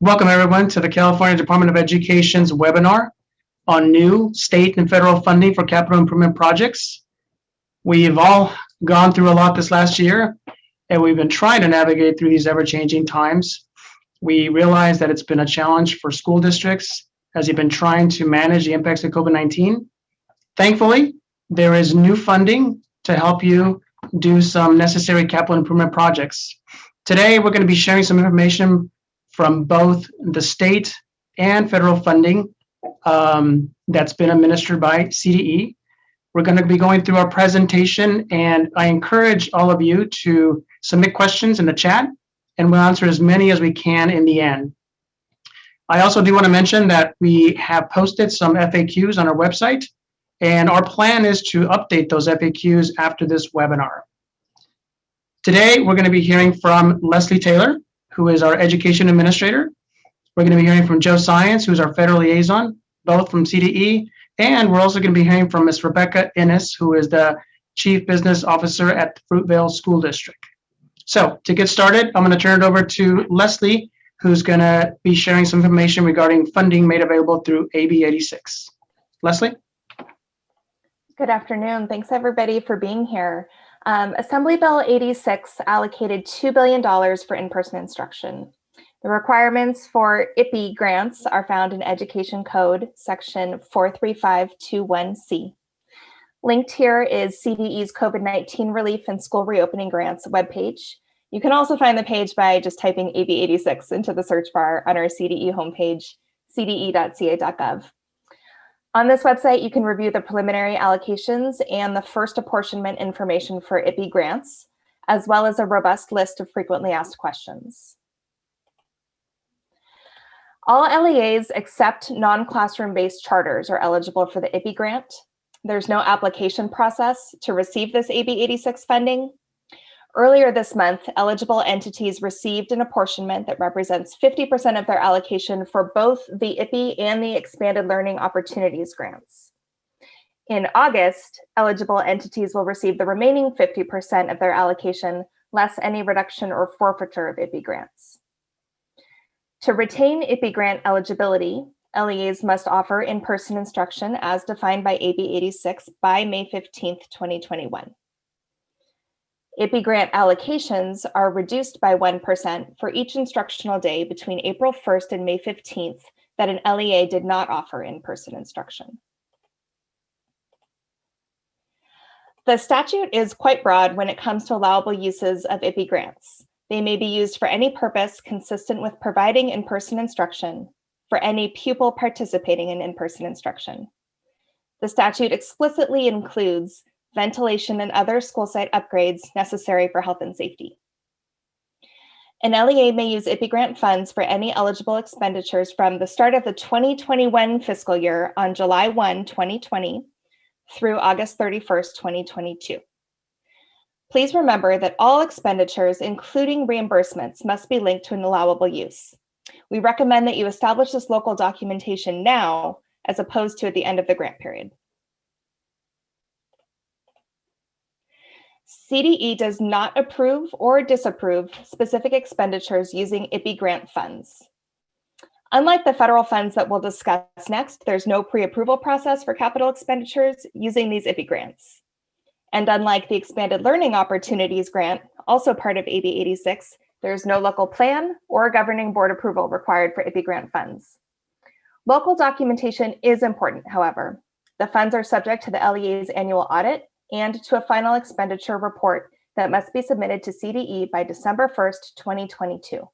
Welcome everyone to the California Department of Education's webinar on new state and federal funding for capital improvement projects. We've all gone through a lot this last year, and we've been trying to navigate through these ever-changing times. We realize that it's been a challenge for school districts as they've been trying to manage the impacts of COVID-19. Thankfully, there is new funding to help you do some necessary capital improvement projects. Today, we're going to be sharing some information from both the state and federal funding that's been administered by CDE. We're going to be going through our presentation, and I encourage all of you to submit questions in the chat, and we'll answer as many as we can in the end. I also do want to mention that we have posted some FAQs on our website, and our plan is to update those FAQs after this webinar. Today, we're going to be hearing from Leslie Taylor, who is our education administrator. We're going to be hearing from Joe Science, who's our federal liaison, both from CDE, and we're also going to be hearing from Ms. Rebecca Innes, who is the Chief Business Officer at the Fruitvale School District. So to get started, I'm going to turn it over to Leslie, who's going to be sharing some information regarding funding made available through AB 86. Leslie? Good afternoon. Thanks everybody for being here. Assembly Bill 86 allocated $2 billion for in-person instruction. The requirements for IPI grants are found in Education Code section 43521C. Linked here is CDE's COVID-19 Relief and School Reopening Grants webpage. You can also find the page by just typing AB 86 into the search bar on our CDE homepage, cde.ca.gov. On this website, you can review the preliminary allocations and the first apportionment information for IPI grants, as well as a robust list of frequently asked questions. All LEAs except non-classroom-based charters are eligible for the IPI grant. There's no application process to receive this AB 86 funding. Earlier this month, eligible entities received an apportionment that represents 50% of their allocation for both the IPI and the Expanded Learning Opportunities grants. In August, eligible entities will receive the remaining 50% of their allocation, less any reduction or forfeiture of IPI grants. To retain IPI grant eligibility, LEAs must offer in-person instruction as defined by AB 86 by May 15th, 2021. IPI grant allocations are reduced by 1% for each instructional day between April 1st and May 15th that an LEA did not offer in-person instruction. The statute is quite broad when it comes to allowable uses of IPI grants. They may be used for any purpose consistent with providing in-person instruction for any pupil participating in in-person instruction. The statute explicitly includes ventilation and other school site upgrades necessary for health and safety. An LEA may use IPI grant funds for any eligible expenditures from the start of the 2021 fiscal year on July 1, 2020 through August 31st, 2022. Please remember that all expenditures, including reimbursements, must be linked to an allowable use. We recommend that you establish this local documentation now as opposed to at the end of the grant period. CDE does not approve or disapprove specific expenditures using IPI grant funds. Unlike the federal funds that we'll discuss next, there's no pre-approval process for capital expenditures using these IPI grants. And unlike the Expanded Learning Opportunities Grant, also part of AB 86, there's no local plan or governing board approval required for IPI grant funds. Local documentation is important, however. The funds are subject to the LEA's annual audit and to a final expenditure report that must be submitted to CDE by December 1st, 2022.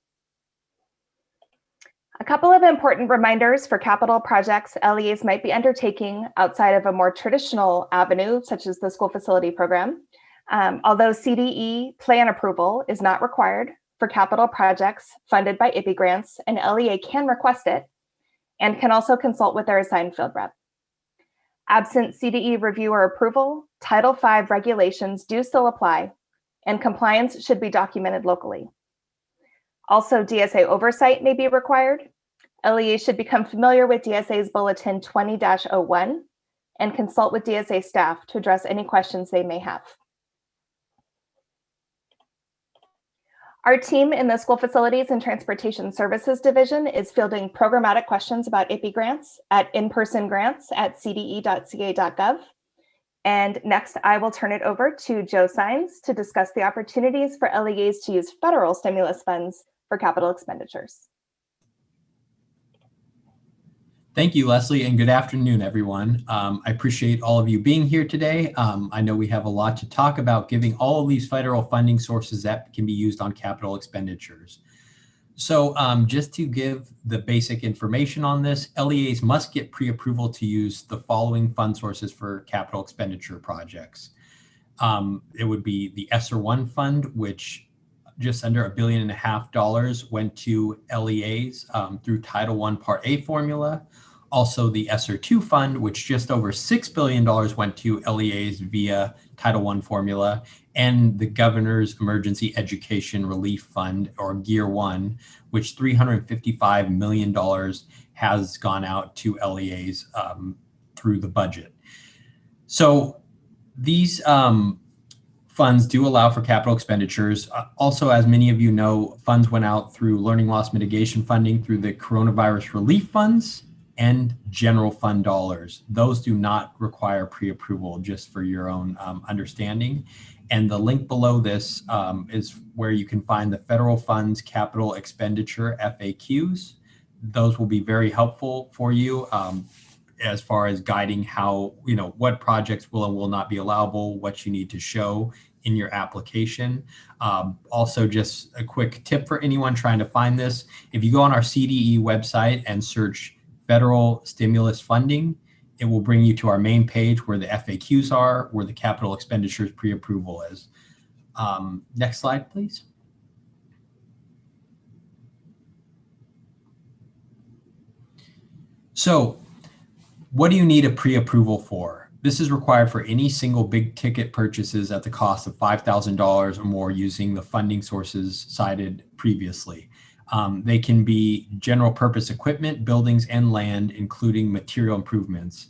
A couple of important reminders for capital projects LEAs might be undertaking outside of a more traditional avenue, such as the school facility program. Although CDE plan approval is not required for capital projects funded by IPI grants, an LEA can request it and can also consult with their assigned field rep. Absent CDE review or approval, Title V regulations do still apply, and compliance should be documented locally. Also, DSA oversight may be required. LEAs should become familiar with DSA's Bulletin 20-01 and consult with DSA staff to address any questions they may have. Our team in the School Facilities and Transportation Services Division is fielding programmatic questions about IPI grants at inpersongrants@cde.ca.gov. And next, I will turn it over to Joe Sines to discuss the opportunities for LEAs to use federal stimulus funds for capital expenditures. Thank you, Leslie, and good afternoon, everyone. I appreciate all of you being here today. I know we have a lot to talk about, giving all of these federal funding sources that can be used on capital expenditures. So just to give the basic information on this, LEAs must get pre-approval to use the following fund sources for capital expenditure projects. It would be the ESSER 1 fund, which just under $1.5 billion went to LEAs through Title I Part A formula. Also the ESSER 2 fund, which just over $6 billion went to LEAs via Title I formula, and the Governor's Emergency Education Relief Fund, or GEER 1, which $355 million has gone out to LEAs through the budget. So these funds do allow for capital expenditures. Also, as many of you know, funds went out through learning loss mitigation funding through the coronavirus relief funds and general fund dollars. Those do not require pre-approval, just for your own understanding. And the link below this is where you can find the federal funds capital expenditure FAQs. Those will be very helpful for you as far as guiding how, what projects will and will not be allowable, what you need to show in your application. Also, just a quick tip for anyone trying to find this: if you go on our CDE website and search federal stimulus funding, it will bring you to our main page where the FAQs are, where the capital expenditures pre-approval is. Next slide, please. So what do you need a pre-approval for? This is required for any single big ticket purchases at the cost of $5,000 or more using the funding sources cited previously. They can be general purpose equipment, buildings, and land, including material improvements.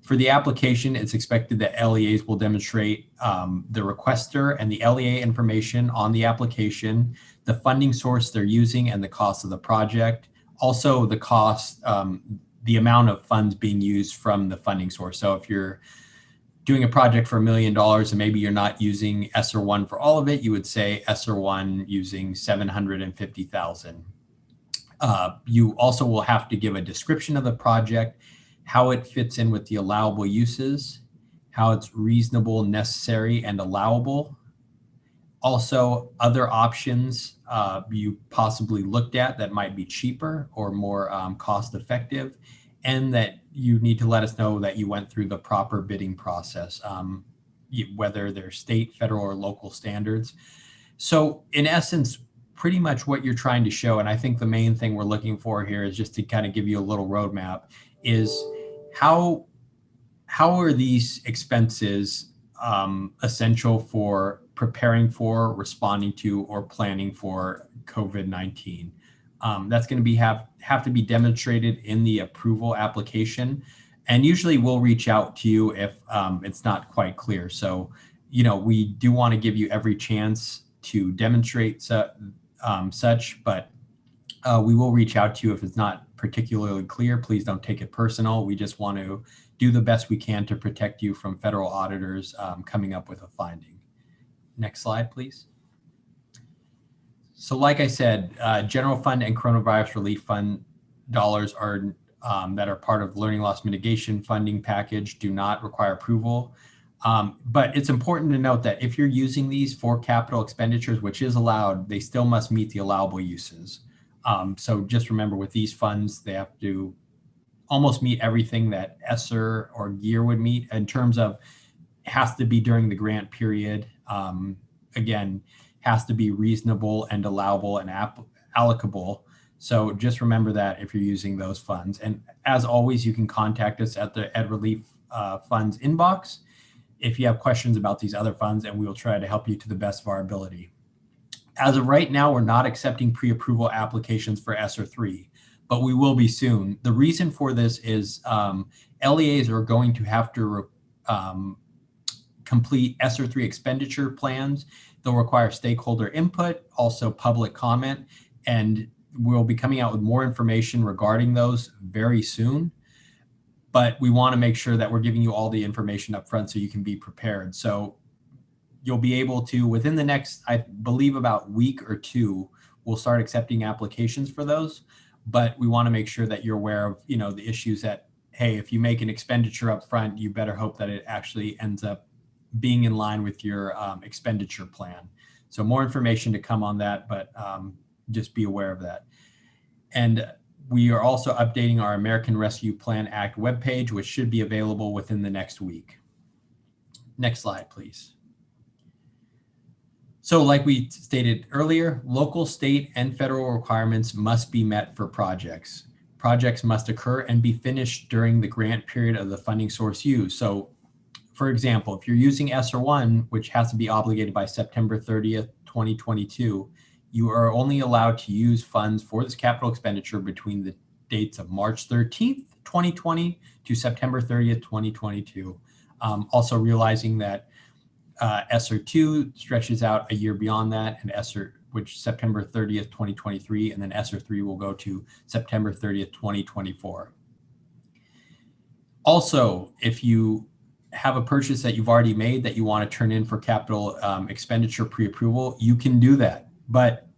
For the application, it's expected that LEAs will demonstrate the requester and the LEA information on the application, the funding source they're using, and the cost of the project. Also, the cost, the amount of funds being used from the funding source. So if you're doing a project for $1 million and maybe you're not using ESSER 1 for all of it, you would say ESSER 1 using $750,000. You also will have to give a description of the project, how it fits in with the allowable uses, how it's reasonable, necessary, and allowable. Also, other options you possibly looked at that might be cheaper or more cost effective, and that you need to let us know that you went through the proper bidding process, whether they're state, federal, or local standards. So in essence, pretty much what you're trying to show, and I think the main thing we're looking for here is just to kind of give you a little roadmap, is how are these expenses essential for preparing for, responding to, or planning for COVID-19. That's going to have to be demonstrated in the approval application, and usually we'll reach out to you if it's not quite clear. So, we do want to give you every chance to demonstrate such, but we will reach out to you if it's not particularly clear. Please don't take it personal. We just want to do the best we can to protect you from federal auditors coming up with a finding. Next slide, please. So like I said, general fund and coronavirus relief fund dollars are that are part of learning loss mitigation funding package do not require approval. But it's important to note that if you're using these for capital expenditures, which is allowed, they still must meet the allowable uses. So just remember, with these funds, they have to almost meet everything that ESSER or GEER would meet in terms of has to be during the grant period. Again, has to be reasonable and allowable and allocable. So just remember that if you're using those funds. And as always, you can contact us at the Ed Relief Funds inbox if you have questions about these other funds, and we will try to help you to the best of our ability. As of right now, we're not accepting pre-approval applications for ESSER 3, but we will be soon. The reason for this is LEAs are going to have to complete ESSER 3 expenditure plans. They'll require stakeholder input, also public comment, and we'll be coming out with more information regarding those very soon. But we want to make sure that we're giving you all the information up front so you can be prepared. So you'll be able to, within the next, I believe, about week or two, we'll start accepting applications for those. But we want to make sure that you're aware of, the issues that, hey, if you make an expenditure up front, you better hope that it actually ends up being in line with your expenditure plan. So more information to come on that, but just be aware of that. And we are also updating our American Rescue Plan Act webpage, which should be available within the next week. Next slide, please. So like we stated earlier, local, state, and federal requirements must be met for projects. Projects must occur and be finished during the grant period of the funding source used. So for example, if you're using ESSER 1, which has to be obligated by September 30th, 2022, you are only allowed to use funds for this capital expenditure between the dates of March 13th, 2020 to September 30th, 2022. Also realizing that ESSER 2 stretches out a year beyond that, and ESSER, which September 30th, 2023, and then ESSER 3 will go to September 30th, 2024. Also, if you have a purchase that you've already made that you want to turn in for capital expenditure pre-approval, you can do that. But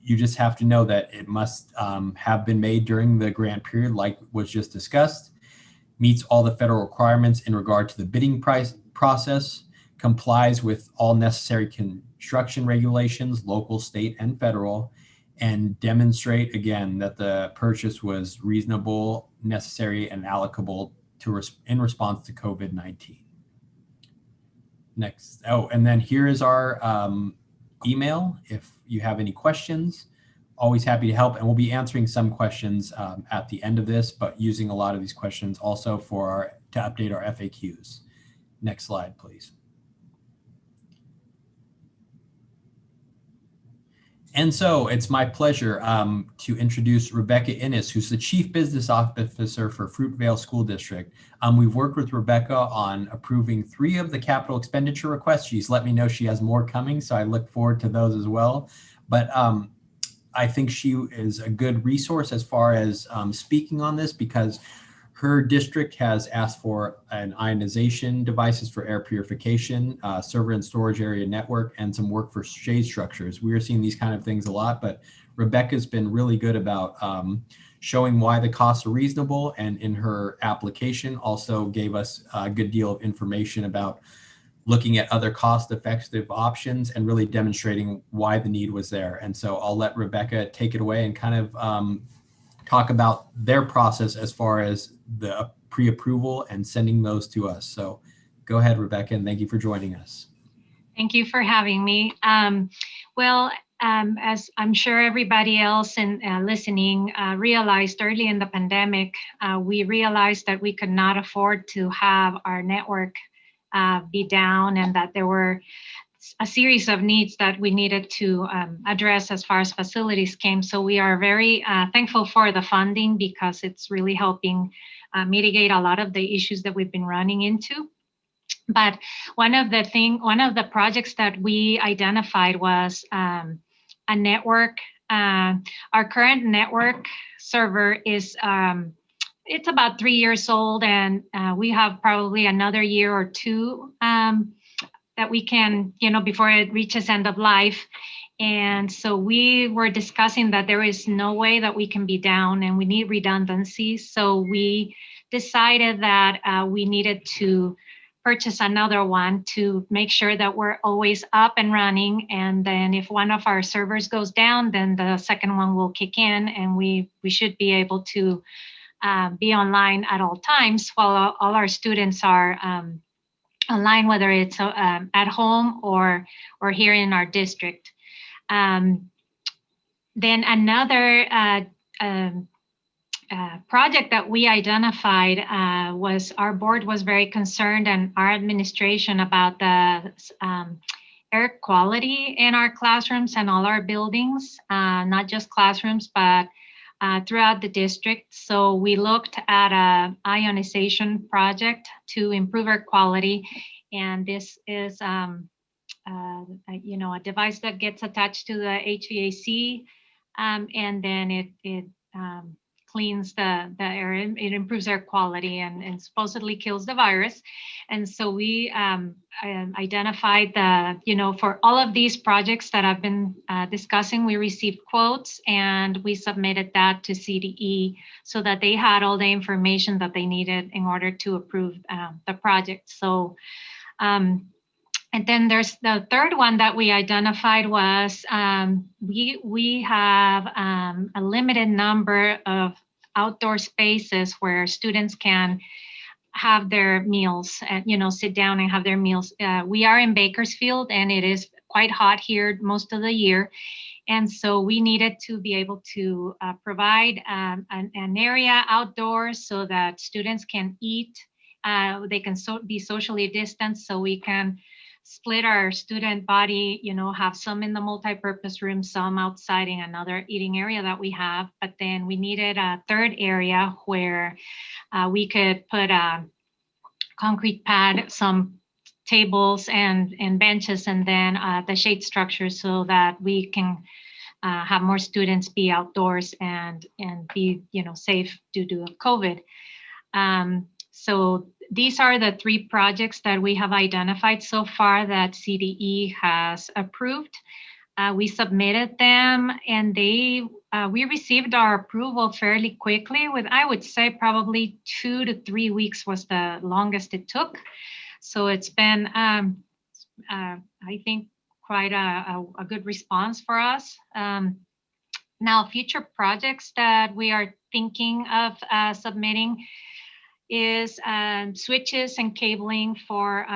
you just have to know that it must have been made during the grant period, like was just discussed, meets all the federal requirements in regard to the bidding process, complies with all necessary construction regulations, local, state, and federal, and demonstrate again that the purchase was reasonable, necessary, and allocable in response to COVID-19. Next. Oh, and then here is our email. If you have any questions, always happy to help. And we'll be answering some questions at the end of this, but using a lot of these questions also to update our FAQs. Next slide, please. And so it's my pleasure to introduce Rebecca Innes, who's the Chief Business Officer for Fruitvale School District. We've worked with Rebecca on approving 3 of the capital expenditure requests. She's let me know she has more coming, so I look forward to those as well. But I think she is a good resource as far as speaking on this, because her district has asked for an ionization devices for air purification, server and storage area network, and some work for shade structures. We are seeing these kind of things a lot, but Rebecca's been really good about showing why the costs are reasonable, and in her application also gave us a good deal of information about looking at other cost-effective options and really demonstrating why the need was there. And so I'll let Rebecca take it away and kind of talk about their process as far as the pre-approval and sending those to us. So go ahead, Rebecca, and thank you for joining us. Thank you for having me. As I'm sure everybody else in listening realized early in the pandemic, we realized that we could not afford to have our network be down, and that there were a series of needs that we needed to address as far as facilities came. So we are very thankful for the funding, because it's really helping mitigate a lot of the issues that we've been running into. But one of the projects that we identified was a network. Our current network server is it's about 3 years old, and we have probably another year or two that we can, before it reaches end of life. And so we were discussing that there is no way that we can be down, and we need redundancy. So we decided that we needed to purchase another one to make sure that we're always up and running. And then if one of our servers goes down, then the second one will kick in, and we should be able to be online at all times while all our students are online, whether it's at home or here in our district. Then another project that we identified was, our board was very concerned, and our administration, about the air quality in our classrooms and all our buildings, not just classrooms, but throughout the district. So we looked at a ionization project to improve air quality. And this is, a device that gets attached to the HVAC, and then it cleans the air. It improves air quality and supposedly kills the virus. And so we identified for all of these projects that I've been discussing, we received quotes and we submitted that to CDE so that they had all the information that they needed in order to approve the project. So, and then there's the third one that we identified was we have a limited number of outdoor spaces where students can have their meals and, sit down and have their meals. We are in Bakersfield and it is quite hot here most of the year. And so we needed to be able to provide an area outdoors so that students can eat. They can be socially distanced so we can split our student body, have some in the multi-purpose room, some outside in another eating area that we have. But then we needed a third area where we could put a concrete pad, some tables and benches, and then the shade structure so that we can have more students be outdoors and be, safe due to COVID. So these are the 3 projects that we have identified so far that CDE has approved. We submitted them and we received our approval fairly quickly with, I would say, probably 2 to 3 weeks was the longest it took. So it's been, I think, quite a good response for us. Now, future projects that we are thinking of submitting is switches and cabling for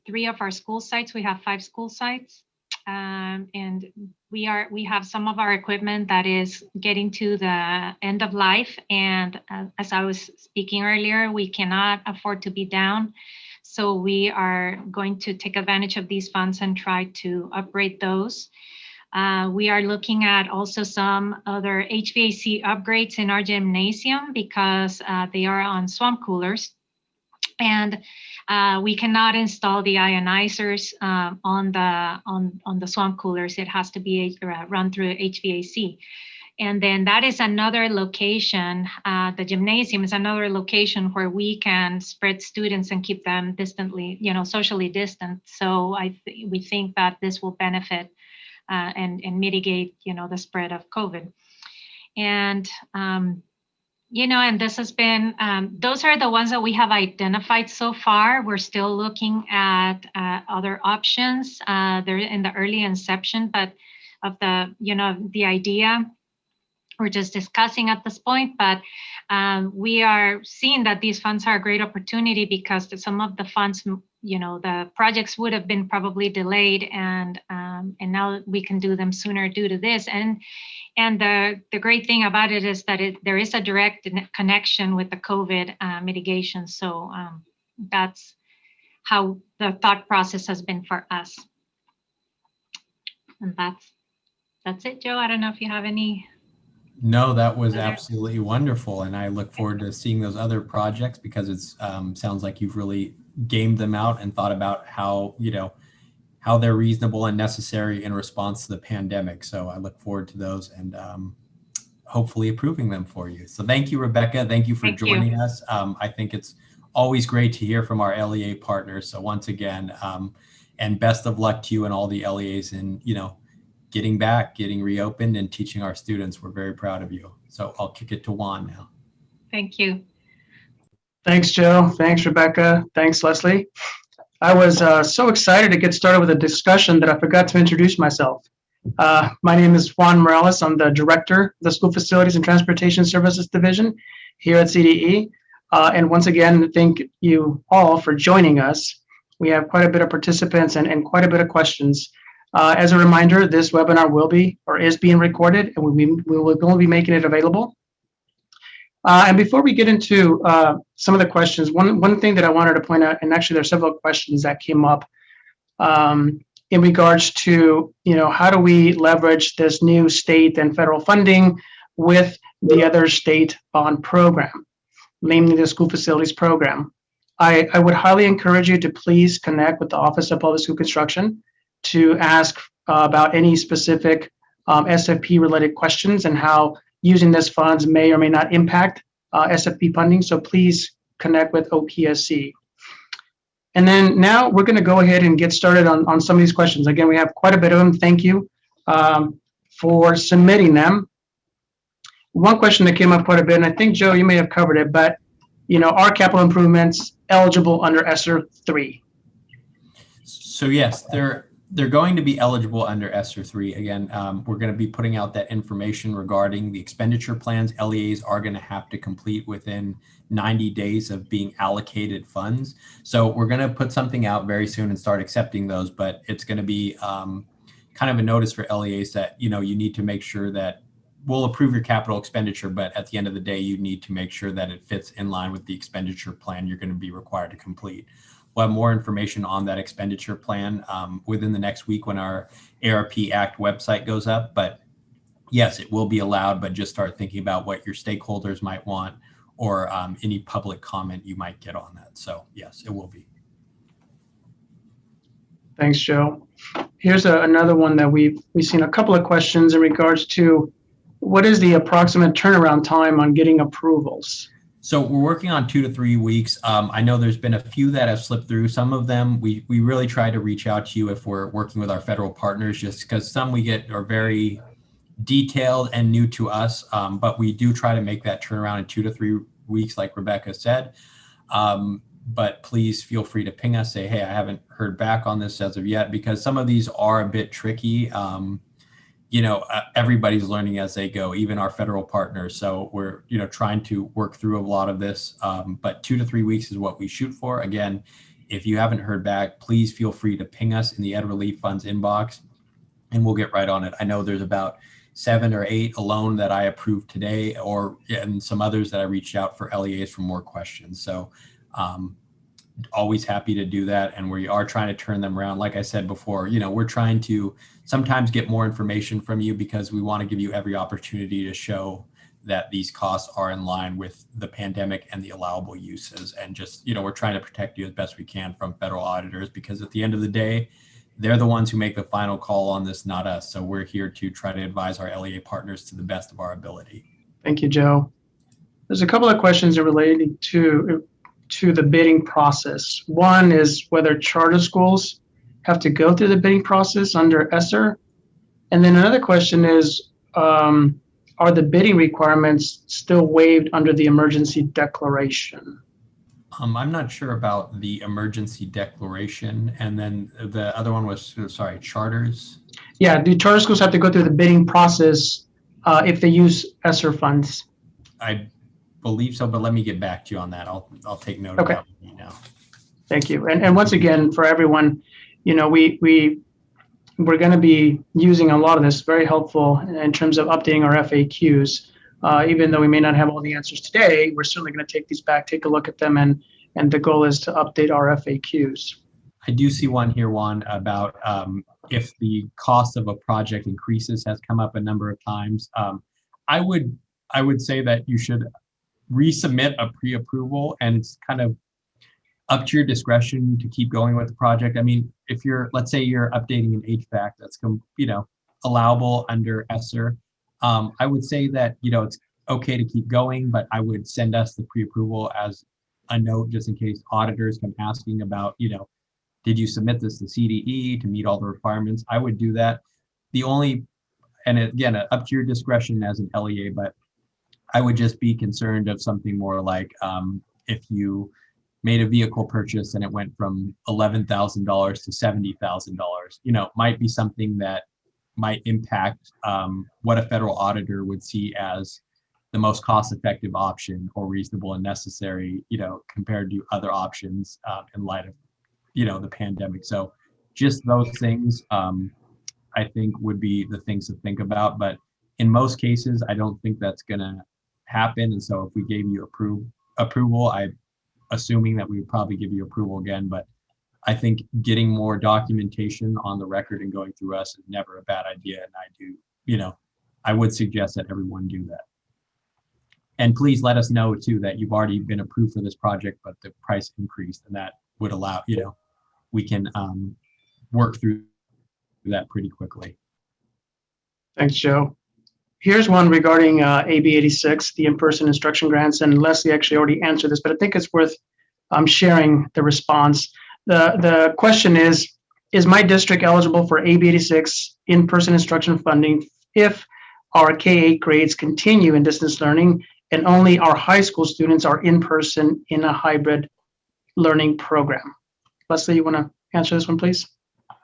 3 of our school sites. We have 5 school sites, and we have some of our equipment that is getting to the end of life. And as I was speaking earlier, we cannot afford to be down. So we are going to take advantage of these funds and try to upgrade those. We are looking at also some other HVAC upgrades in our gymnasium because they are on swamp coolers, and we cannot install the ionizers on the swamp coolers. It has to be run through HVAC. And then that is another location. The gymnasium is another location where we can spread students and keep them distantly, socially distant. So we think that this will benefit and mitigate, the spread of COVID. And, and this has been, those are the ones that we have identified so far. We're still looking at other options. They're in the early inception, but of the idea. We're just discussing at this point, but we are seeing that these funds are a great opportunity because some of the funds, the projects would have been probably delayed, and now we can do them sooner due to this. And the great thing about it is that there is a direct connection with the COVID mitigation. So that's how the thought process has been for us. And that's it, Joe. I don't know if you have any. No, that was absolutely wonderful. And I look forward to seeing those other projects because it's sounds like you've really gamed them out and thought about how they're reasonable and necessary in response to the pandemic. So I look forward to those and hopefully approving them for you. So thank you, Rebecca. Thank you for joining us. I think it's always great to hear from our LEA partners. So once again, and best of luck to you and all the LEAs in, getting back, getting reopened and teaching our students. We're very proud of you. So I'll kick it to Juan now. Thank you. Thanks, Joe. Thanks, Rebecca. Thanks, Leslie. I was so excited to get started with a discussion that I forgot to introduce myself. My name is Juan Morales. I'm the director of the School Facilities and Transportation Services Division here at CDE. And once again, thank you all for joining us. We have quite a bit of participants and quite a bit of questions. As a reminder, this webinar will be or is being recorded, and we will be making it available. And before we get into some of the questions, one thing that I wanted to point out, and actually there's several questions that came up in regards to, how do we leverage this new state and federal funding with the other state bond program, namely the school facilities program. I would highly encourage you to please connect with the Office of Public School Construction to ask about any specific SFP related questions and how using this funds may or may not impact SFP funding. So please connect with OPSC. And then now we're going to go ahead and get started on some of these questions. Again, we have quite a bit of them. Thank you for submitting them. One question that came up quite a bit, and I think, Joe, you may have covered it, but are capital improvements eligible under ESSER 3? So yes, they're going to be eligible under ESSER 3. Again, we're going to be putting out that information regarding the expenditure plans. LEAs are going to have to complete within 90 days of being allocated funds. So we're going to put something out very soon and start accepting those, but it's going to be kind of a notice for LEAs that, you need to make sure that we'll approve your capital expenditure, but at the end of the day, you need to make sure that it fits in line with the expenditure plan you're going to be required to complete. We'll have more information on that expenditure plan within the next week when our ARP Act website goes up. But yes, it will be allowed, but just start thinking about what your stakeholders might want or any public comment you might get on that. So yes, it will be. Thanks, Joe. Here's another one that we've seen a couple of questions in regards to what is the approximate turnaround time on getting approvals? So we're working on 2 to 3 weeks. I know there's been a few that have slipped through. Some of them, we really try to reach out to you if we're working with our federal partners, just because some we get are very detailed and new to us. But we do try to make that turnaround in 2 to 3 weeks, like Rebecca said. But please feel free to ping us, say, hey, I haven't heard back on this as of yet, because some of these are a bit tricky. Everybody's learning as they go, even our federal partners. So we're, trying to work through a lot of this, but 2 to 3 weeks is what we shoot for. Again, if you haven't heard back, please feel free to ping us in the Ed Relief Funds inbox and we'll get right on it. I know there's about 7 or 8 alone that I approved today, and some others that I reached out for LEAs for more questions. So always happy to do that. And we are trying to turn them around. Like I said before, we're trying to sometimes get more information from you because we want to give you every opportunity to show that these costs are in line with the pandemic and the allowable uses. And just, we're trying to protect you as best we can from federal auditors, because at the end of the day, they're the ones who make the final call on this, not us. So we're here to try to advise our LEA partners to the best of our ability. Thank you, Joe. There's a couple of questions related to the bidding process. One is whether charter schools have to go through the bidding process under ESSER. And then another question is, are the bidding requirements still waived under the emergency declaration? I'm not sure about the emergency declaration. And then the other one was, charters? Yeah, do charter schools have to go through the bidding process if they use ESSER funds? I believe so, but let me get back to you on that. I'll take note of that now. Thank you. And once again, for everyone, we're going to be using a lot of this, very helpful in terms of updating our FAQs. Even though we may not have all the answers today, we're certainly going to take these back, take a look at them, and the goal is to update our FAQs. I do see one here, Juan, about if the cost of a project increases, has come up a number of times. I would say that you should resubmit a pre-approval, and it's kind of up to your discretion to keep going with the project. I mean, if let's say you're updating an HVAC that's, allowable under ESSER, I would say that, it's okay to keep going, but I would send us the pre-approval as a note, just in case auditors come asking about, did you submit this to CDE to meet all the requirements? I would do that. And again, up to your discretion as an LEA, but I would just be concerned of something more like if you made a vehicle purchase and it went from $11,000 to $70,000, might be something that might impact what a federal auditor would see as the most cost-effective option or reasonable and necessary, compared to other options in light of, the pandemic. So just those things, I think, would be the things to think about. But in most cases, I don't think that's going to happen. And so if we gave you approval, I'm assuming that we would probably give you approval again. But I think getting more documentation on the record and going through us is never a bad idea. And I would suggest that everyone do that. And please let us know too that you've already been approved for this project, but the price increased, and that would allow, we can work through that pretty quickly. Thanks, Joe. Here's one regarding AB 86, the in-person instruction grants, and Leslie actually already answered this, but I think it's worth sharing the response. The question is my district eligible for AB 86 in-person instruction funding if our K-8 grades continue in distance learning and only our high school students are in person in a hybrid learning program? Leslie, you want to answer this one, please?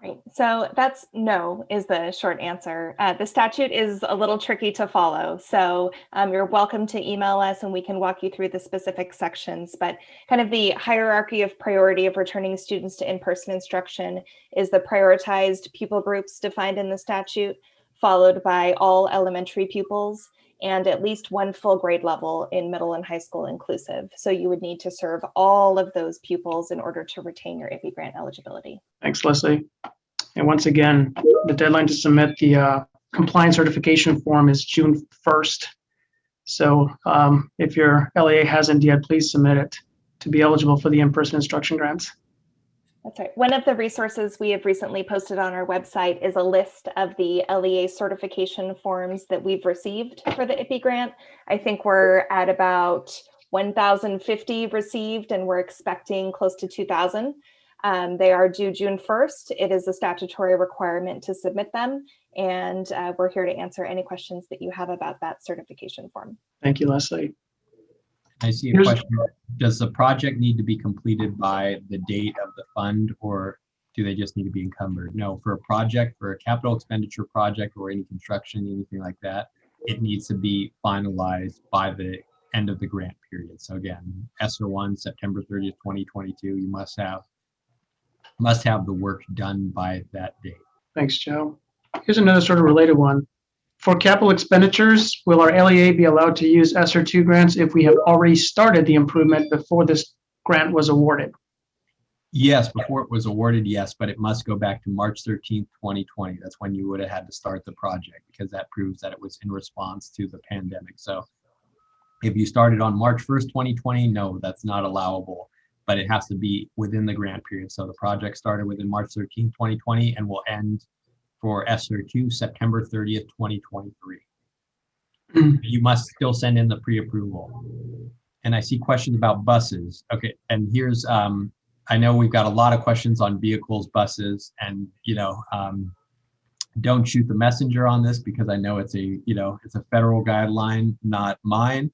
Right. So that's no is the short answer. The statute is a little tricky to follow. So you're welcome to email us and we can walk you through the specific sections. But kind of the hierarchy of priority of returning students to in-person instruction is the prioritized pupil groups defined in the statute, followed by all elementary pupils and at least one full grade level in middle and high school inclusive. So you would need to serve all of those pupils in order to retain your IPI grant eligibility. Thanks, Leslie. And once again, the deadline to submit the compliance certification form is June 1st. So if your LEA hasn't yet, please submit it to be eligible for the in-person instruction grants. That's right. One of the resources we have recently posted on our website is a list of the LEA certification forms that we've received for the IPI grant. I think we're at about 1,050 received, and we're expecting close to 2,000. They are due June 1st. It is a statutory requirement to submit them, and we're here to answer any questions that you have about that certification form. Thank you, Leslie. I see a question. Does the project need to be completed by the date of the fund, or do they just need to be encumbered? No, for a project, for a capital expenditure project or any construction, anything like that, it needs to be finalized by the end of the grant period. So again, ESSER 1, September 30th, 2022, you must have the work done by that date. Thanks, Joe. Here's another sort of related one. For capital expenditures, will our LEA be allowed to use ESSER 2 grants if we have already started the improvement before this grant was awarded? Yes, before it was awarded, yes, but it must go back to March 13th, 2020. That's when you would have had to start the project, because that proves that it was in response to the pandemic. So if you started on March 1st, 2020, no, that's not allowable, but it has to be within the grant period. So the project started within March 13th, 2020 and will end for ESSER 2, September 30th, 2023. You must still send in the pre-approval. And I see questions about buses. Okay, and here's, I know we've got a lot of questions on vehicles, buses, and, don't shoot the messenger on this, because I know it's a federal guideline, not mine.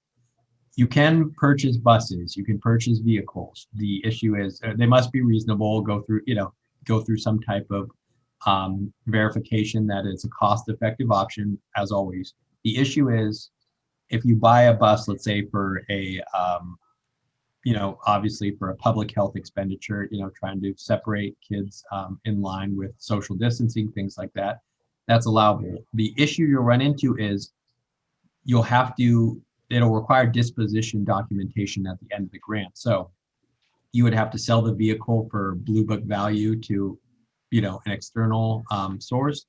You can purchase buses, you can purchase vehicles. The issue is they must be reasonable, go through some type of verification that it's a cost-effective option, as always. The issue is, if you buy a bus, let's say for a, obviously for a public health expenditure, trying to separate kids in line with social distancing, things like that, that's allowable. The issue you'll run into is it'll require disposition documentation at the end of the grant. So you would have to sell the vehicle for Blue Book value to an external source,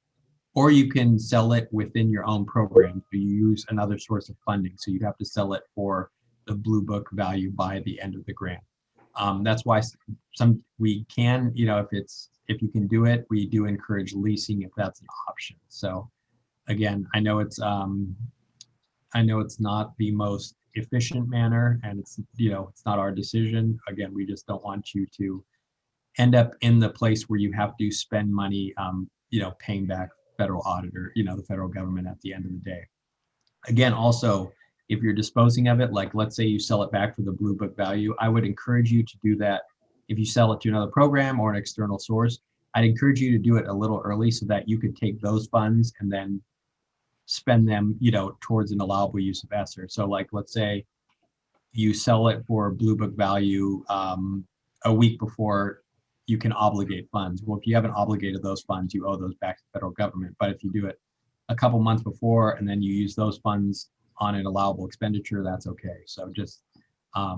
or you can sell it within your own program. So you use another source of funding. So you'd have to sell it for the Blue Book value by the end of the grant. That's why we can, if you can do it, we do encourage leasing if that's an option. So again, I know it's not the most efficient manner, and it's not our decision. Again, we just don't want you to end up in the place where you have to spend money, paying back federal auditor, the federal government at the end of the day. Again, also, if you're disposing of it, like let's say you sell it back for the Blue Book value, I would encourage you to do that. If you sell it to another program or an external source, I'd encourage you to do it a little early so that you could take those funds and then spend them, towards an allowable use of ESSER. So like, let's say you sell it for Blue Book value a week before you can obligate funds. Well, if you haven't obligated those funds, you owe those back to the federal government. But if you do it a couple months before and then you use those funds on an allowable expenditure, that's okay. So just a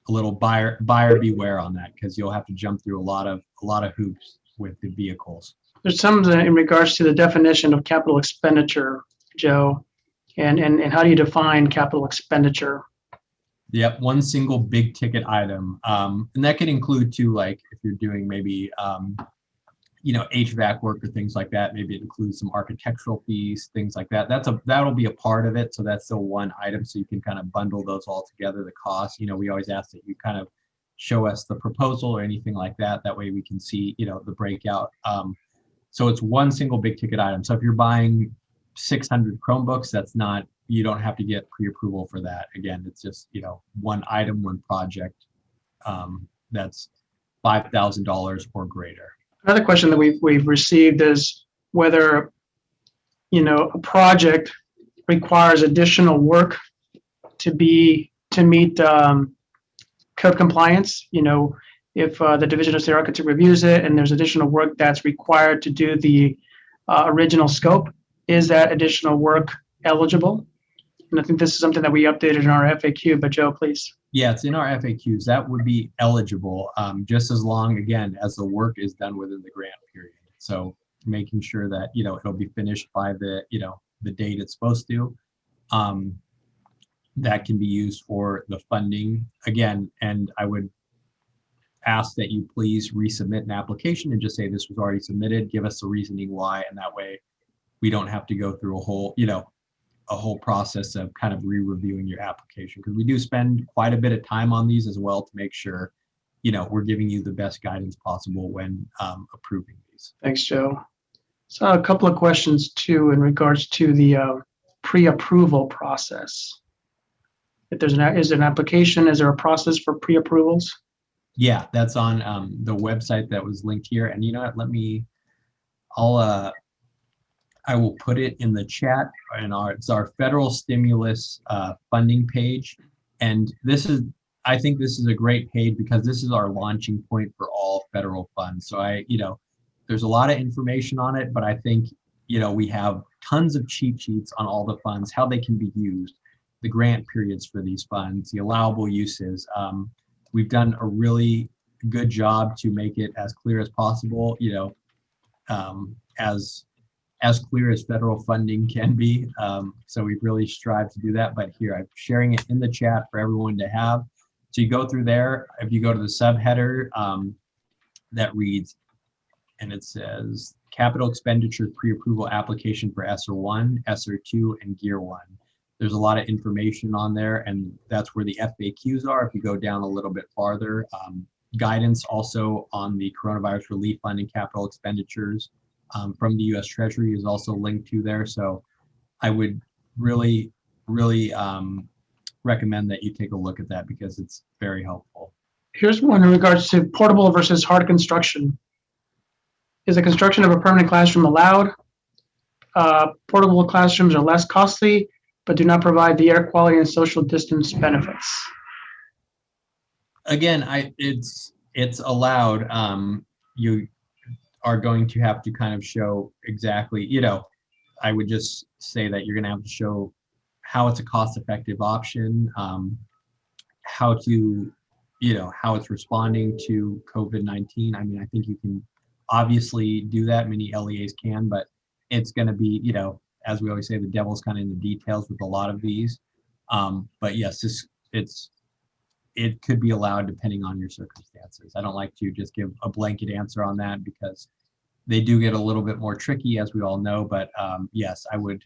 little buyer beware on that, because you'll have to jump through a lot of hoops with the vehicles. There's some in regards to the definition of capital expenditure, Joe, and how do you define capital expenditure Yep, one single big ticket item. And that could include too, like if you're doing maybe HVAC work or things like that. Maybe it includes some architectural fees, things like that. That'll be a part of it. So that's still one item. So you can kind of bundle those all together, the cost. We always ask that you kind of show us the proposal or anything like that. That way we can see, the breakout. So it's one single big ticket item. So if you're buying 600 Chromebooks, you don't have to get pre-approval for that. Again, it's just, one item, one project that's $5,000 or greater. Another question that we've received is whether, a project requires additional work to meet code compliance. If the Division of State Architecture reviews it and there's additional work that's required to do the original scope, is that additional work eligible? And I think this is something that we updated in our FAQ, but Joe, please. Yeah, it's in our FAQs. That would be eligible, just as long, again, as the work is done within the grant period. So making sure that, it'll be finished by the date it's supposed to. That can be used for the funding again. And I would ask that you please resubmit an application and just say this was already submitted, give us the reasoning why, and that way we don't have to go through a whole process of kind of re-reviewing your application, because we do spend quite a bit of time on these as well to make sure, we're giving you the best guidance possible when approving these. Thanks, Joe. So a couple of questions too in regards to the pre-approval process. If is there an application, is there a process for pre-approvals? Yeah, that's on the website that was linked here. And you know what, I will put it in the chat, and it's our federal stimulus funding page. And I think this is a great page because this is our launching point for all federal funds. So there's a lot of information on it, but I think, we have tons of cheat sheets on all the funds, how they can be used, the grant periods for these funds, the allowable uses. We've done a really good job to make it as clear as possible, as clear as federal funding can be. So we've really strived to do that. But here, I'm sharing it in the chat for everyone to have. So you go through there. If you go to the subheader that reads, and it says capital expenditure pre-approval application for ESSER 1, ESSER 2, and GEAR 1. There's a lot of information on there, and that's where the FAQs are. If you go down a little bit farther, guidance also on the coronavirus relief fund and capital expenditures from the U.S. Treasury is also linked to there. So I would really, really recommend that you take a look at that because it's very helpful. Here's one in regards to portable versus hard construction. Is the construction of a permanent classroom allowed? Portable classrooms are less costly, but do not provide the air quality and social distance benefits. Again, it's allowed. You are going to have to kind of show exactly, I would just say that you're going to have to show how it's a cost-effective option, how it's responding to COVID-19. I mean, I think you can obviously do that. Many LEAs can, but it's going to be, as we always say, the devil's kind of in the details with a lot of these. But yes, it could be allowed depending on your circumstances. I don't like to just give a blanket answer on that because they do get a little bit more tricky, as we all know. But yes, I would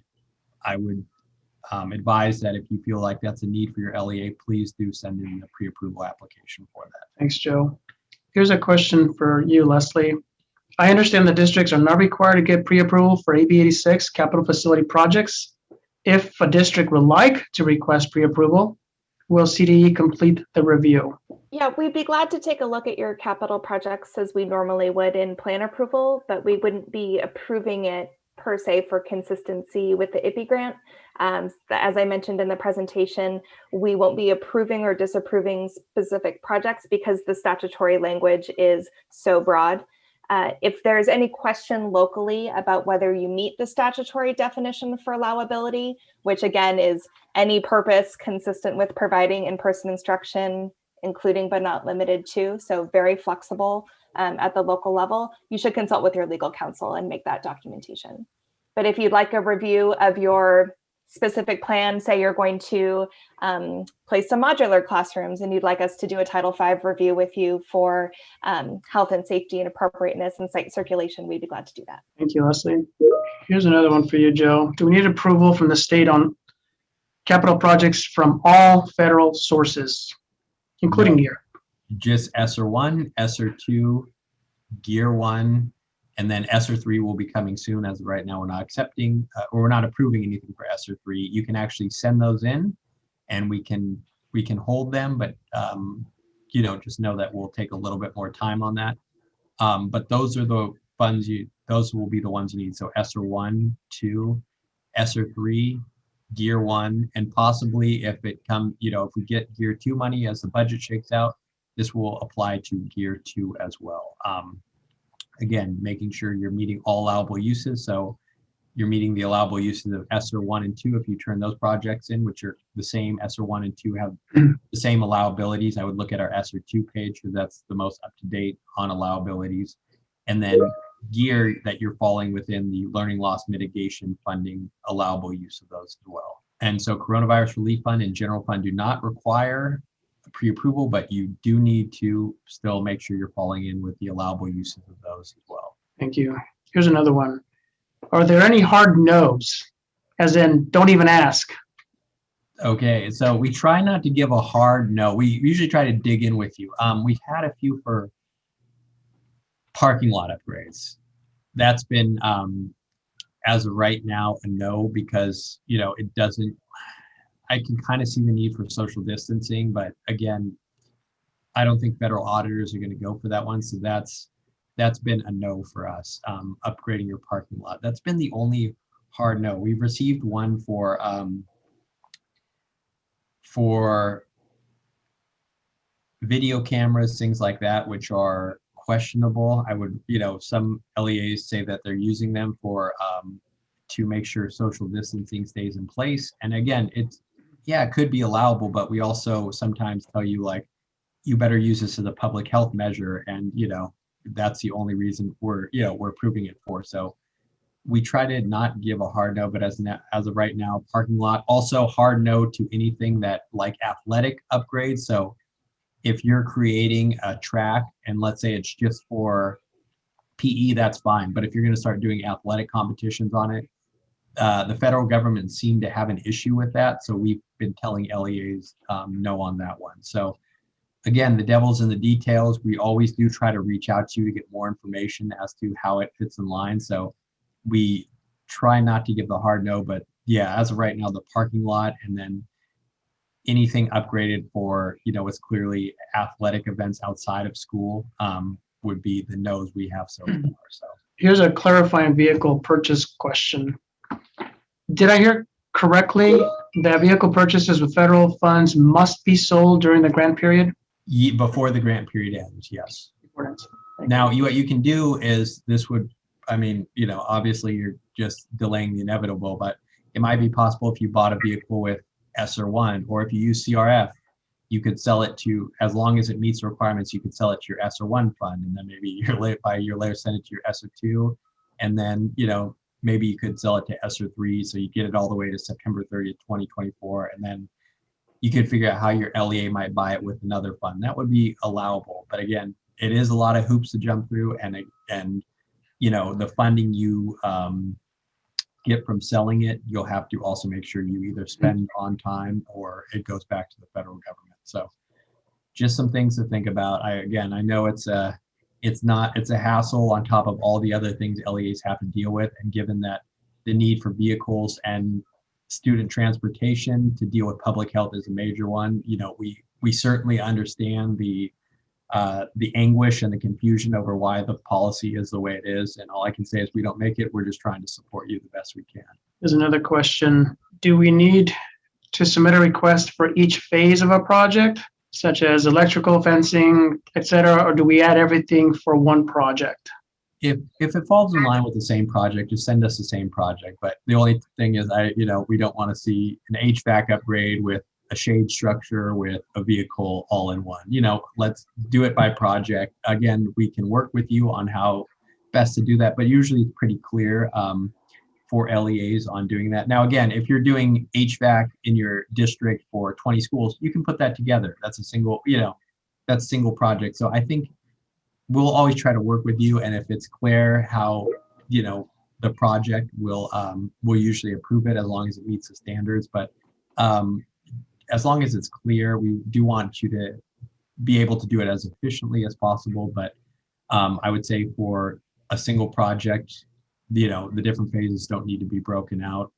advise that if you feel like that's a need for your LEA, please do send in a pre-approval application for that. Thanks, Joe. Here's a question for you, Leslie. I understand the districts are not required to get pre-approval for AB 86 capital facility projects. If a district would like to request pre-approval, will CDE complete the review? Yeah, we'd be glad to take a look at your capital projects as we normally would in plan approval, but we wouldn't be approving it per se for consistency with the IPI grant. As I mentioned in the presentation, we won't be approving or disapproving specific projects because the statutory language is so broad. If there's any question locally about whether you meet the statutory definition for allowability, which again is any purpose consistent with providing in-person instruction, including but not limited to, so very flexible at the local level, you should consult with your legal counsel and make that documentation. But if you'd like a review of your specific plan, say you're going to place some modular classrooms and you'd like us to do a Title V review with you for health and safety and appropriateness and site circulation, we'd be glad to do that. Thank you, Leslie. Here's another one for you, Joe. Do we need approval from the state on capital projects from all federal sources, including No. gear? Just ESSER 1, ESSER 2, Gear 1, and then ESSER 3 will be coming soon. As of right now, we're not accepting or we're not approving anything for ESSER 3. You can actually send those in and we can hold them, but just know that we'll take a little bit more time on that. But those are the funds those will be the ones you need. So ESSER 1, 2, ESSER 3, Gear 1, and possibly if it if we get Gear 2 money as the budget shakes out, this will apply to Gear 2 as well. Again, making sure you're meeting all allowable uses. So you're meeting the allowable uses of ESSER 1 and 2 if you turn those projects in, which are the same. ESSER 1 and 2 have the same allowabilities. I would look at our ESSER 2 page because that's the most up to date on allowabilities. And then Gear, that you're falling within the learning loss mitigation funding allowable use of those as well. And so Coronavirus Relief Fund and General Fund do not require pre-approval, but you do need to still make sure you're falling in with the allowable uses of those as well. Thank you. Here's another one. Are there any hard no's, as in don't even ask? Okay, so we try not to give a hard no. We usually try to dig in with you. We've had a few for parking lot upgrades. That's been, as of right now, a no, because it doesn't. I can kind of see the need for social distancing, but again, I don't think federal auditors are going to go for that one. So that's been a no for us. Upgrading your parking lot. That's been the only hard no. We've received one for video cameras, things like that, which are questionable. I would, some LEAs say that they're using them for to make sure social distancing stays in place. And again, it could be allowable, but we also sometimes tell you, like, you better use this as a public health measure, and that's the only reason we're approving it for. So we try to not give a hard no, but as of right now, parking lot. Also hard no to anything that like athletic upgrades. So if you're creating a track and let's say it's just for PE, that's fine. But if you're going to start doing athletic competitions on it, the federal government seemed to have an issue with that. So we've been telling LEAs no on that one. So again, the devil's in the details. We always do try to reach out to you to get more information as to how it fits in line. So we try not to give the hard no, but yeah, as of right now, the parking lot and then anything upgraded for, it's clearly athletic events outside of school would be the no's we have so far. So Here's a clarifying vehicle purchase question. Did I hear correctly that vehicle purchases with federal funds must be sold during the grant period? before the grant period ends, yes. Thank Now, what you can do is obviously you're just delaying the inevitable, but it might be possible if you bought a vehicle with ESSER 1, or if you use CRF, you could sell it to, as long as it meets the requirements, you could sell it to your ESSER 1 fund, and then maybe a year later send it to your ESSER 2, and then, maybe you could sell it to ESSER 3, so you get it all the way to September 30th, 2024, and then you could figure out how your LEA might buy it with another fund. That would be allowable, but again, it is a lot of hoops to jump through, and the funding you get from selling it, you'll have to also make sure you either spend on time or it goes back to the federal government. So just some things to think about. I know it's a hassle on top of all the other things LEAs have to deal with, and given that the need for vehicles and student transportation to deal with public health is a major one, we certainly understand the anguish and the confusion over why the policy is the way it is. And all I can say is we don't make it. We're just trying to support you the best we can. There's another question. Do we need to submit a request for each phase of a project, such as electrical, fencing, et cetera, or do we add everything for one project? If it falls in line with the same project, just send us the same project. But the only thing is, we don't want to see an HVAC upgrade with a shade structure with a vehicle all in one. Let's do it by project. Again, we can work with you on how best to do that, but usually it's pretty clear. for LEAs on doing that. Now, again, if you're doing HVAC in your district for 20 schools, you can put that together. That's a single, that's a single project. So I think we'll always try to work with you. And if it's clear how, the project, we'll usually approve it as long as it meets the standards. But as long as it's clear, we do want you to be able to do it as efficiently as possible. But I would say for a single project, the different phases don't need to be broken out.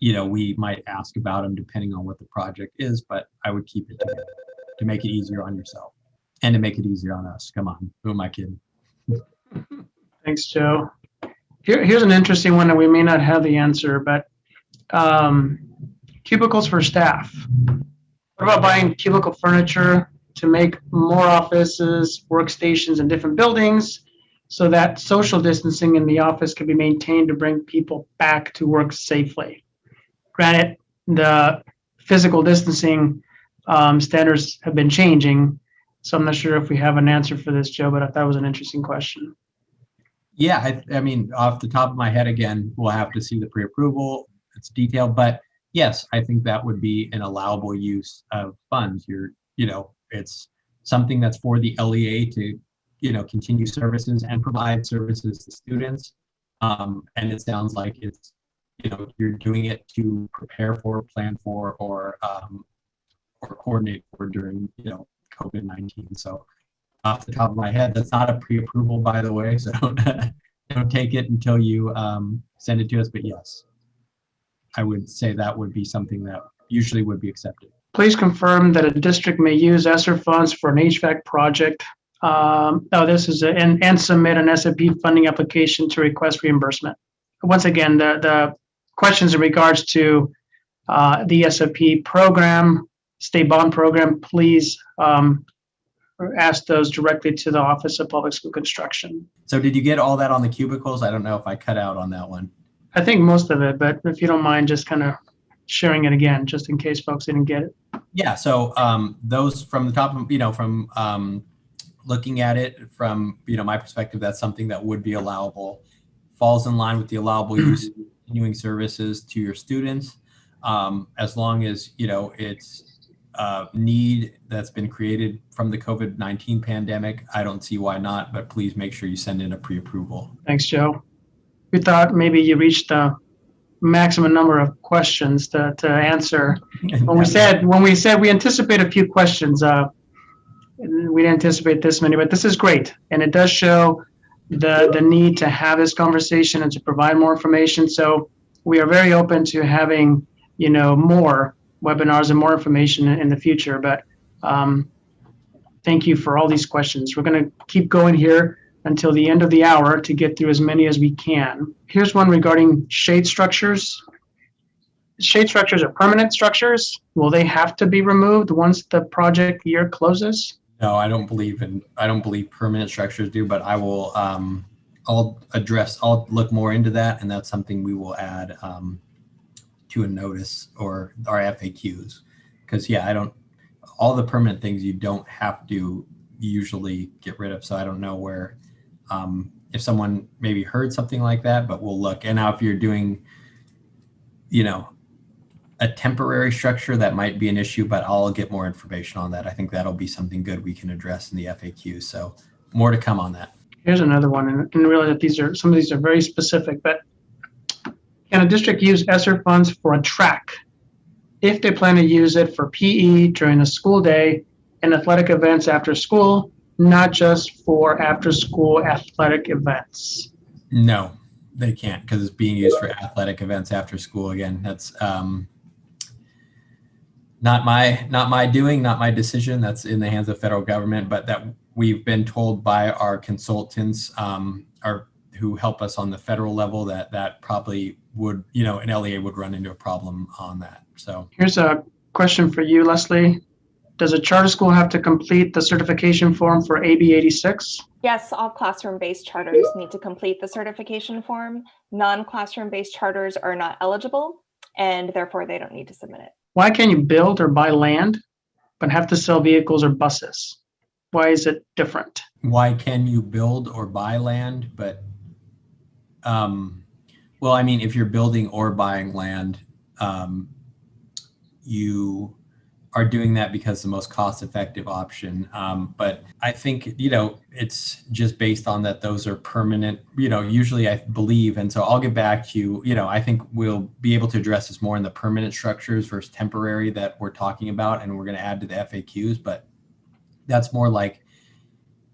We might ask about them depending on what the project is, but I would keep it together to make it easier on yourself and to make it easier on us. Come on, who am I kidding? Thanks, Joe. Here's an interesting one that we may not have the answer, but cubicles for staff. What about buying cubicle furniture to make more offices, workstations in different buildings so that social distancing in the office can be maintained to bring people back to work safely? Granted, the physical distancing standards have been changing, so I'm not sure if we have an answer for this, Joe, but I thought it was an interesting question. Yeah, I mean, off the top of my head, again, we'll have to see the pre-approval. It's detailed, but yes, I think that would be an allowable use of funds. It's something that's for the LEA to, continue services and provide services to students. And it sounds like it's, you're doing it to prepare for, plan for, or coordinate for during, COVID-19. So off the top of my head, that's not a pre-approval, by the way. So don't take it until you send it to us. But yes, I would say that would be something that usually would be accepted. Please confirm that a district may use ESSER funds for an HVAC project. And submit an SAP funding application to request reimbursement. Once again, the questions in regards to the SAP program, state bond program, please ask those directly to the Office of Public School Construction. So did you get all that on the cubicles? I don't know if I cut out on that one. I think most of it, but if you don't mind just kind of sharing it again, just in case folks didn't get it. Yeah, so those from the top of, from looking at it from, my perspective, that's something that would be allowable, falls in line with the allowable use of continuing services to your students, as long as, it's need that's been created from the COVID-19 pandemic. I don't see why not, but please make sure you send in a pre-approval. Thanks, Joe. We thought maybe you reached the maximum number of questions to answer. When we said we anticipate a few questions, we didn't anticipate this many, but this is great. And it does show the need to have this conversation and to provide more information. So we are very open to having, more webinars and more information in the future. But thank you for all these questions. We're going to keep going here until the end of the hour to get through as many as we can. Here's one regarding shade structures. Shade structures are permanent structures. Will they have to be removed once the project year closes? No, I don't believe permanent structures do, but I will, I'll look more into that, and that's something we will add to a notice or our FAQs. Because all the permanent things you don't have to usually get rid of. So I don't know where, if someone maybe heard something like that, but we'll look. And now if you're doing, a temporary structure, that might be an issue, but I'll get more information on that. I think that'll be something good we can address in the FAQ. So more to come on that. Here's another one, and I realize that some of these are very specific, but can a district use ESSER funds for a track if they plan to use it for PE during the school day and athletic events after school, not just for after school athletic events? No, they can't, because it's being used for athletic events after school. Again, that's not my doing, not my decision. That's in the hands of federal government, but that we've been told by our consultants who help us on the federal level that probably would, an LEA would run into a problem on that. So here's a question for you, Leslie. Does a charter school have to complete the certification form for AB 86? Yes, all classroom-based charters need to complete the certification form. Non-classroom-based charters are not eligible, and therefore they don't need to submit it. Why can't you build or buy land, but have to sell vehicles or buses? Why is it different? Why can you build or buy land, but Well, I mean, if you're building or buying land, you are doing that because the most cost-effective option. But I think, it's just based on that those are permanent, usually I believe. And so I'll get back to you, I think we'll be able to address this more in the permanent structures versus temporary that we're talking about, and we're going to add to the FAQs, but that's more like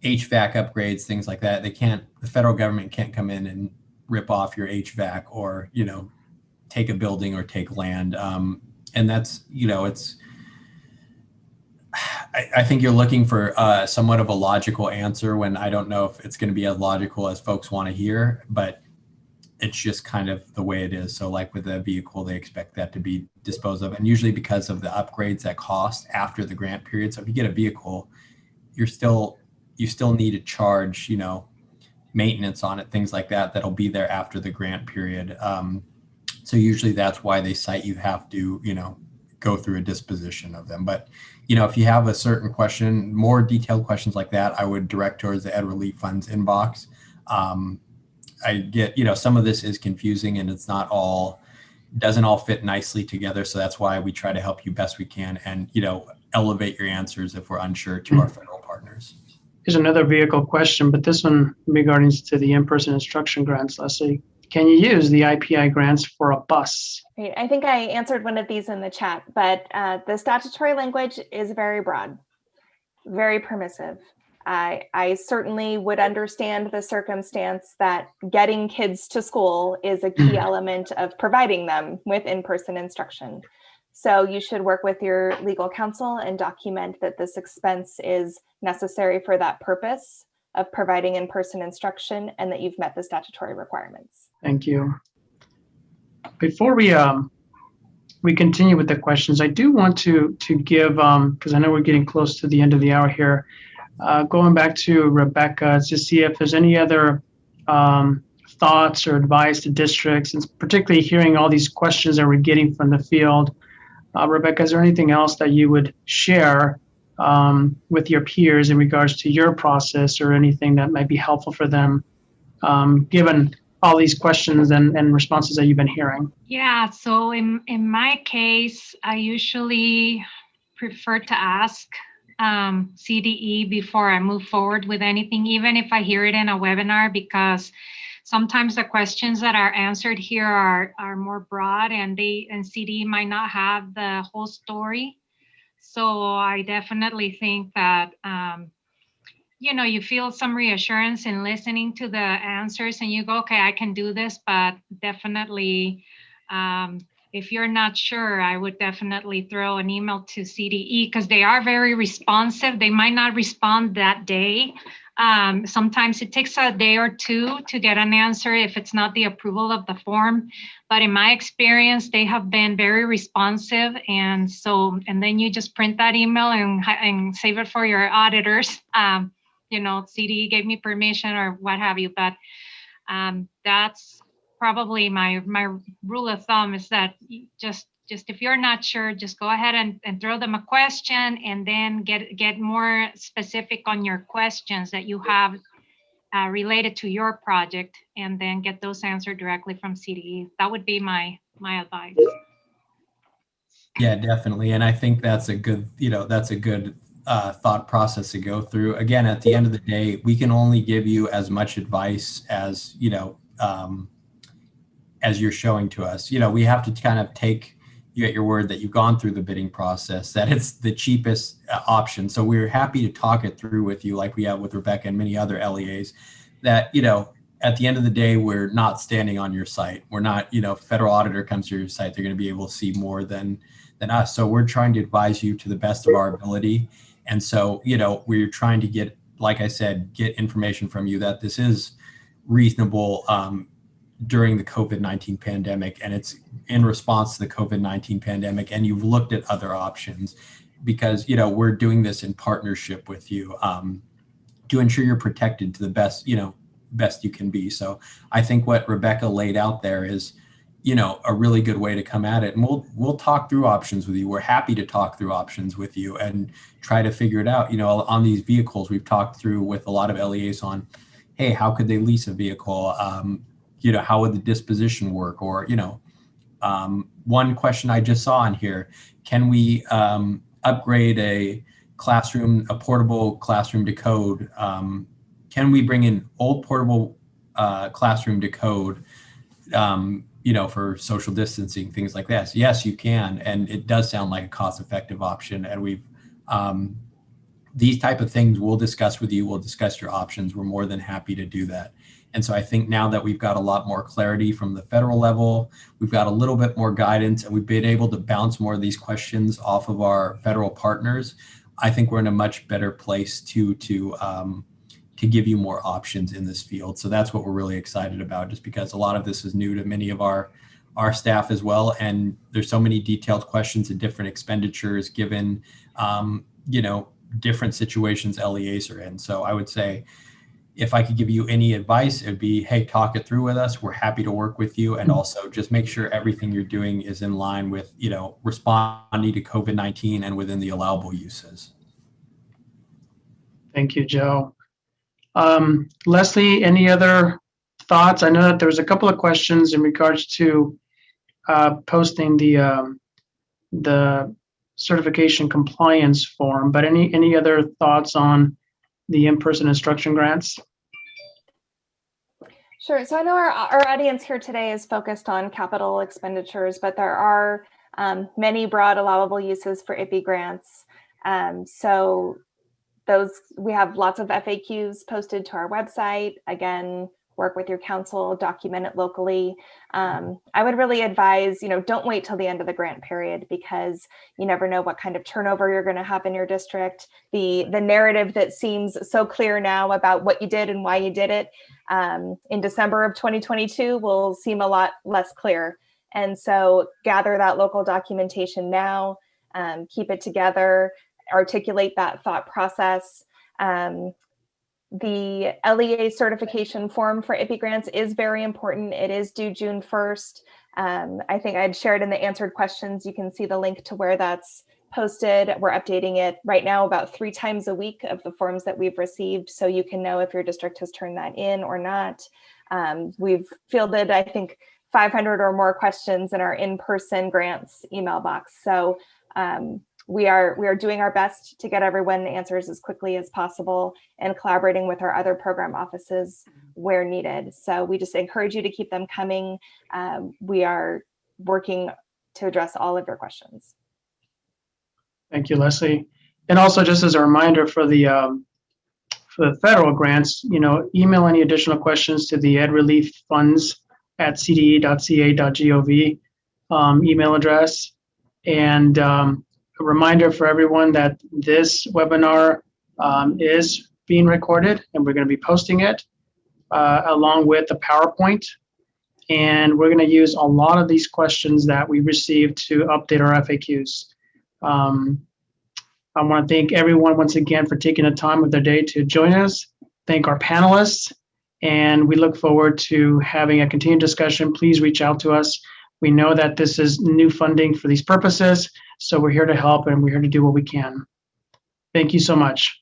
HVAC upgrades, things like that. The federal government can't come in and rip off your HVAC or, take a building or take land. And that's, I think you're looking for somewhat of a logical answer when I don't know if it's going to be as logical as folks want to hear, but it's just kind of the way it is. So like with a vehicle, they expect that to be disposed of, and usually because of the upgrades that cost after the grant period. So if you get a vehicle, you still need to charge, maintenance on it, things like that, that'll be there after the grant period. So usually that's why they cite you have to, go through a disposition of them. But, if you have a certain question, more detailed questions like that, I would direct towards the Ed Relief Fund's inbox. I get, some of this is confusing and doesn't all fit nicely together. So that's why we try to help you best we can and, elevate your answers if we're unsure to our federal partners. Here's another vehicle question, but this one regarding to the in-person instruction grants, Leslie. Can you use the IPI grants for a bus? Great. I think I answered one of these in the chat, but the statutory language is very broad, very permissive. I certainly would understand the circumstance that getting kids to school is a key element of providing them with in-person instruction. So you should work with your legal counsel and document that this expense is necessary for that purpose of providing in-person instruction and that you've met the statutory requirements. Thank you. Before we continue with the questions, I do want to give, because I know we're getting close to the end of the hour here, going back to Rebecca to see if there's any other thoughts or advice to districts, and particularly hearing all these questions that we're getting from the field. Rebecca, is there anything else that you would share with your peers in regards to your process or anything that might be helpful for them, given all these questions and responses that you've been hearing? Yeah, so in my case, I usually prefer to ask CDE before I move forward with anything, even if I hear it in a webinar, because sometimes the questions that are answered here are more broad and CDE might not have the whole story. So I definitely think that, you feel some reassurance in listening to the answers and you go, okay, I can do this, but definitely, if you're not sure, I would definitely throw an email to CDE because they are very responsive. They might not respond that day. Sometimes it takes a day or two to get an answer if it's not the approval of the form. But in my experience, they have been very responsive. And then you just print that email and save it for your auditors. CDE gave me permission or what have you. But that's probably my rule of thumb is that just if you're not sure, just go ahead and throw them a question and then get more specific on your questions that you have related to your project and then get those answered directly from CDE. That would be my advice. Yeah, definitely. And I think that's a good, thought process to go through. Again, at the end of the day, we can only give you as much advice as, as you're showing to us. We have to kind of take you at your word that you've gone through the bidding process, that it's the cheapest option. So we're happy to talk it through with you like we have with Rebecca and many other LEAs that, at the end of the day, we're not standing on your site. We're not, if a federal auditor comes to your site, they're going to be able to see more than us. So we're trying to advise you to the best of our ability. And so, we're trying to get, like I said, get information from you that this is reasonable during the COVID-19 pandemic, and it's in response to the COVID-19 pandemic, and you've looked at other options because, we're doing this in partnership with you to ensure you're protected to the best you can be. So I think what Rebecca laid out there is, a really good way to come at it. And we'll talk through options with you. We're happy to talk through options with you and try to figure it out. On these vehicles, we've talked through with a lot of LEAs on, hey, how could they lease a vehicle? how would the disposition work? Or, one question I just saw in here, can we upgrade a portable classroom to code? Can we bring in old portable classroom to code, for social distancing, things like that? So yes, you can. And it does sound like a cost-effective option. And we've, these type of things we'll discuss with you. We'll discuss your options. We're more than happy to do that. And so I think now that we've got a lot more clarity from the federal level, we've got a little bit more guidance, and we've been able to bounce more of these questions off of our federal partners, I think we're in a much better place to give you more options in this field. So that's what we're really excited about, just because a lot of this is new to many of our staff as well. And there's so many detailed questions and different expenditures given, different situations LEAs are in. So I would say, if I could give you any advice, it'd be, hey, talk it through with us. We're happy to work with you. And also just make sure everything you're doing is in line with, responding to COVID-19 and within the allowable uses. Thank you, Joe. Leslie, any other thoughts? I know that there was a couple of questions in regards to posting the certification compliance form, but any other thoughts on the in-person instruction grants? Sure. So I know our audience here today is focused on capital expenditures, but there are many broad allowable uses for IPI grants. So we have lots of FAQs posted to our website. Again, work with your council, document it locally. I would really advise, don't wait till the end of the grant period, because you never know what kind of turnover you're going to have in your district. The narrative that seems so clear now about what you did and why you did it in December of 2022 will seem a lot less clear. And so gather that local documentation now, keep it together, articulate that thought process. The LEA certification form for IPI grants is very important. It is due June 1st. I think I'd shared in the answered questions. You can see the link to where that's posted. We're updating it right now about 3 times a week of the forms that we've received, so you can know if your district has turned that in or not. We've fielded, I think, 500 or more questions in our in-person grants email box. So we are doing our best to get everyone answers as quickly as possible, and collaborating with our other program offices where needed. So we just encourage you to keep them coming. We are working to address all of your questions. Thank you, Leslie. And also, just as a reminder for the federal grants, email any additional questions to the edrelieffunds@cde.ca.gov email address. And a reminder for everyone that this webinar is being recorded, and we're going to be posting it along with the PowerPoint. And we're going to use a lot of these questions that we received to update our FAQs. I want to thank everyone once again for taking the time of their day to join us. Thank our panelists, and we look forward to having a continued discussion. Please reach out to us. We know that this is new funding for these purposes, so we're here to help, and we're here to do what we can. Thank you so much.